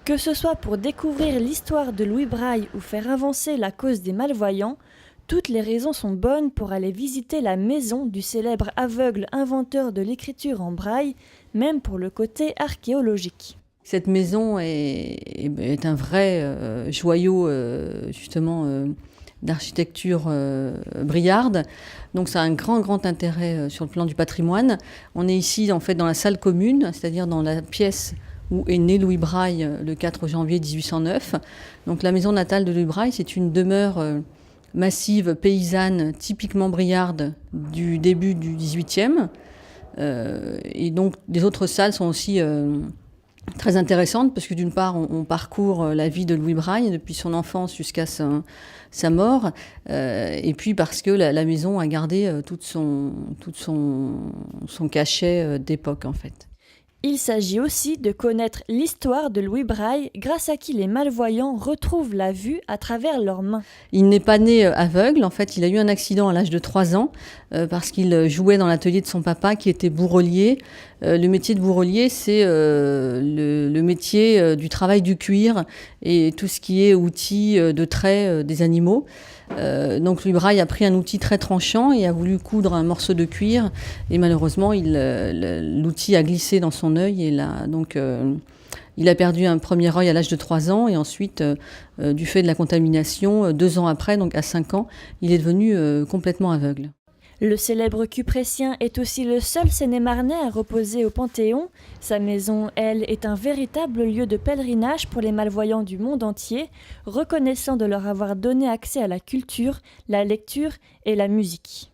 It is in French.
Que ce soit pour découvrir l'histoire de Louis Braille ou faire avancer la cause des malvoyants, toutes les raisons sont bonnes pour aller visiter la maison du célèbre aveugle inventeur de l'écriture en braille, même pour le côté archéologique. Cette maison est un vrai joyau justement d'architecture briarde. Donc ça a un grand intérêt sur le plan du patrimoine. On est ici en fait dans la salle commune, c'est-à-dire dans la pièce où est né Louis Braille le 4 janvier 1809. Donc la maison natale de Louis Braille, c'est une demeure massive, paysanne, typiquement briarde du début du XVIIIe. Et donc les autres salles sont aussi très intéressantes parce que d'une part on parcourt la vie de Louis Braille depuis son enfance jusqu'à sa mort, et puis parce que la maison a gardé tout son cachet d'époque en fait. Il s'agit aussi de connaître l'histoire de Louis Braille, grâce à qui les malvoyants retrouvent la vue à travers leurs mains. Il n'est pas né aveugle, en fait, il a eu un accident à l'âge de 3 ans parce qu'il jouait dans l'atelier de son papa qui était bourrelier. Le métier de bourrelier, c'est le métier du travail du cuir et tout ce qui est outils de trait des animaux. Donc Louis Braille a pris un outil très tranchant et a voulu coudre un morceau de cuir et malheureusement l'outil a glissé dans son œil et il a perdu un premier œil à l'âge de 3 ans et ensuite, du fait de la contamination, 2 ans après, donc à 5 ans, il est devenu complètement aveugle. Le célèbre Cupressien est aussi le seul Seine-et-Marnais à reposer au Panthéon. Sa maison, elle, est un véritable lieu de pèlerinage pour les malvoyants du monde entier, reconnaissant de leur avoir donné accès à la culture, la lecture et la musique.